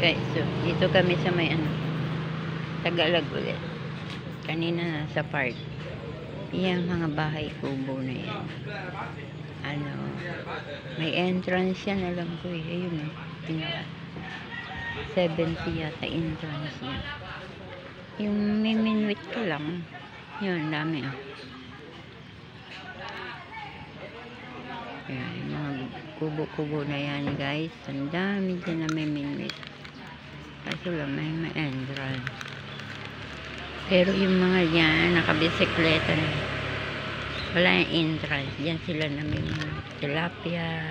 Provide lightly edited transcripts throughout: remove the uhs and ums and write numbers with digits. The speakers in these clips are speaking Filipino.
Guys, so dito kami sa may Tagalog ulit. Kanina nasa park. Yung mga bahay kubo na yan. May entrance yan, alam ko eh. Ayun eh. 70 yata entrance yan. Yung may minwit ka lang. Yun, dami ah. Ayan, yung mga kubo-kubo na yan guys. Ang dami dyan na may minwit. Kaso lang may entrance. Pero yung mga yan, nakabisikleta na. Wala yung entrance. Diyan sila na may tilapia.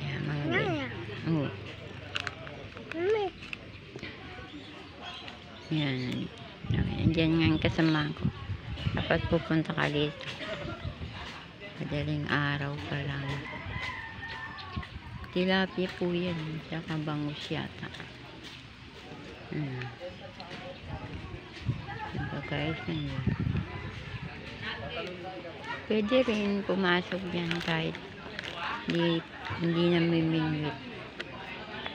Ayan, mga ganyan. Oo. Yan. Diyan nga yung kasama ko. Dapat pupunta ka dito. Madaling araw pa lang. Tilapia po yan. Tsaka bangus yata. Diba guys? Pwede rin pumasok dyan kahit hindi na may minwit.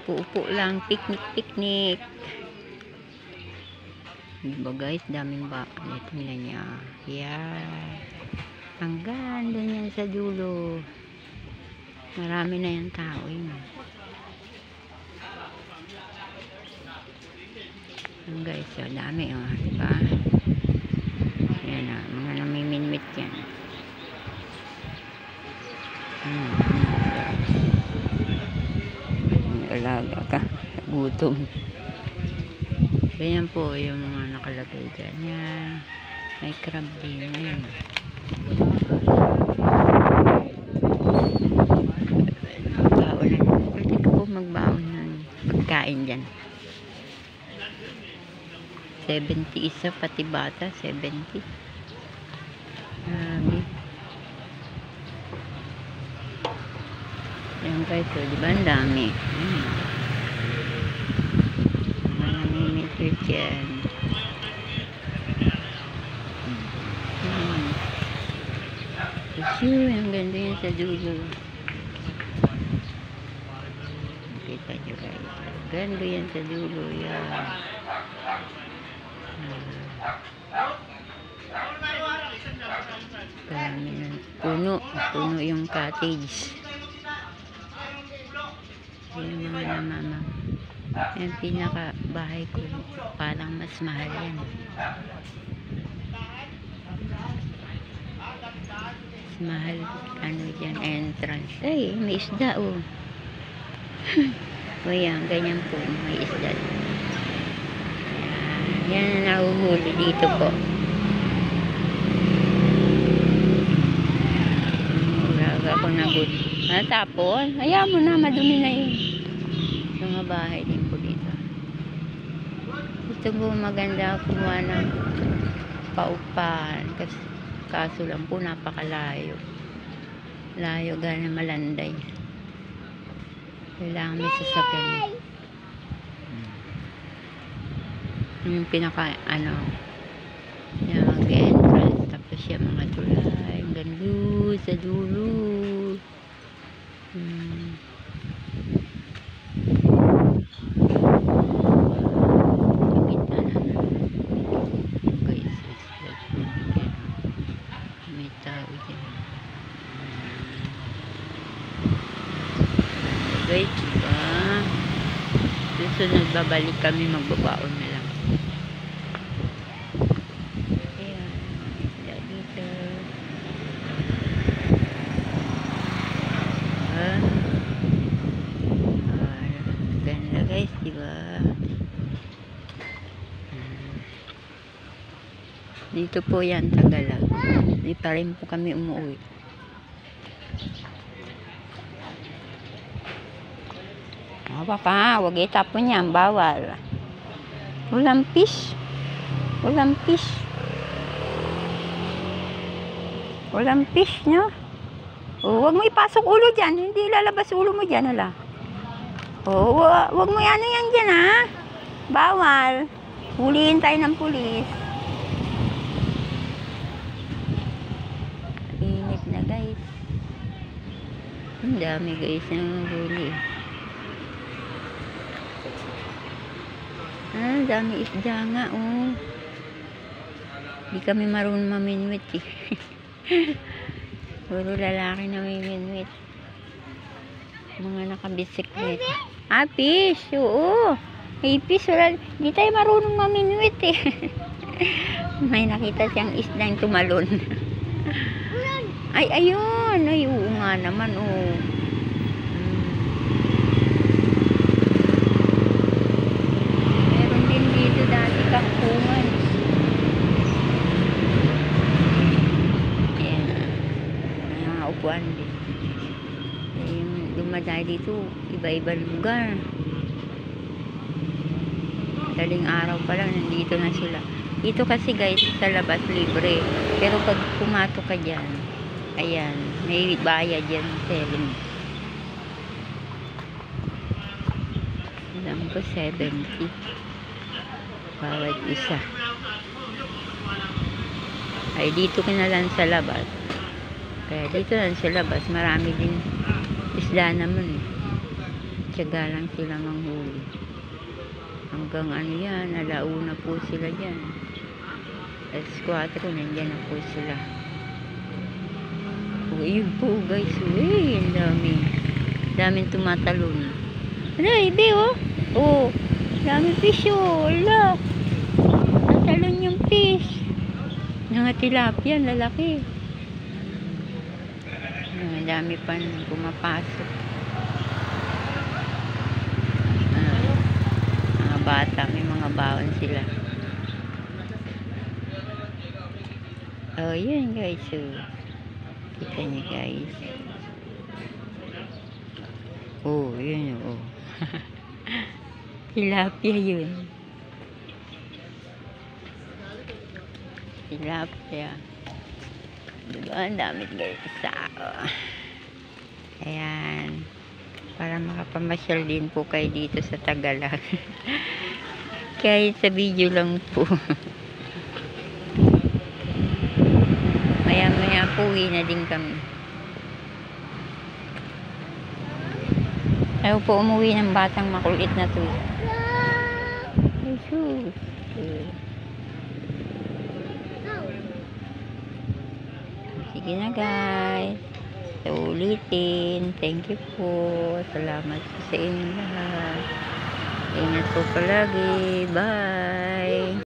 Puupo lang. Picnic. Diba guys? Daming baka. Tingnan niya. Yan. Ang ganda niyan sa dulo. Marami na yung tao yun. Ang guys, so dami oh, diba? Yan ah, mga namiminwit yan. Alaga ka, gutom. Ganyan po yung mga nakalagay dyan. Yan. May crab din. Ayan. Pwede ko po magbaon ng pagkain dyan. 70 isa, pati bata 70. Yan guys, so diba ang dami. Namimilk yan. Ang ganda yan sa dulo. Kita nyo guys, ganda yan sa dulo. Yan. Puno yung cottage. Yung mga mama. Yung pinaka bahay ko, parang mas mahal yan. Mas mahal, dyan, entrance. Ay, may isda oh. O yan, ganyan po, may isda. Yan ang nahuhuli dito po. Ulaga ko na good. Tapos, ayaw mo na, madumi na yun. Mga bahay din po dito. Gusto po maganda kumuha ng paupahan. Kaso lang po, napakalayo. Layo gana Malanday. Kailangan may sasakyan. Yung pinaka yung mag-entrance, tapos yung mga tulay hanggang doon sa dulo. May tao dyan guys, diba? Susunod babalik kami, magbabaon na lang. Ganda guys, diba? Dito po yan, Tagalog. Di pa rin po kami umuwi. Papa, huwag itapon yan, bawal. Walang fish. Walang fish. Walang fish, no? Oh, huwag mo ipasok ulo dyan. Hindi lalabas ulo mo dyan, hala. Oh, huwag mo yan dyan, ha? Bawal. Huliin tayo ng pulis. Init na, guys. Ang dami, guys, ng huli. Ah, dami isda nga, oh. Di kami marunong maminwit, eh. Puro lalaki na may minwit. Mga nakabisikleta. Ah, fish, oo. May fish, wala. Di tayo marunong maminwit, eh. May nakita siyang isdang tumalon. Ay, ayun. Ay, oo nga naman, oh. Meron din dito dati kangkungan. Ayan. May mga upuan din. Yung dumadayo dito, iba-iba lugar. Daling araw pa lang, nandito na sila. Dito kasi guys, sa labas libre. Pero pag pumato ka dyan, ayan, may bayad dyan, 7. Alam ko 70. Bawat isa. Ay, dito ka na lang sa labas. Kaya dito lang sa labas, marami din isda naman, eh. Tiyaga lang sila manghuli. Hanggang ano yan, alauna po sila dyan. Alas 4, nandyan na po sila. Oh, yun po guys, eh, ang dami. Daming tumatalon. Ano, ibe, oh. Oh, dami fish, oh. Wala. Tatalon yung fish. Mga tilapia, lalaki. Ang dami pa pumapasok. Mga bata, may mga baon sila. Oh, yun guys. So, kita niyo guys. Oh, yun, oh. Tilapia yun. Tilapia. Diba? Ang dami guys. Ayan. Para makapamasyal din po kayo dito sa Tagalag. Kahit sa video lang po. Maya-maya po, uwi na din kami. Ayaw po umuwi ng batang makulit na to. Jesus. Sige na guys. So, ulitin. Thank you po. Salamat po sa inyo lahat. Ingat po palagi. Bye.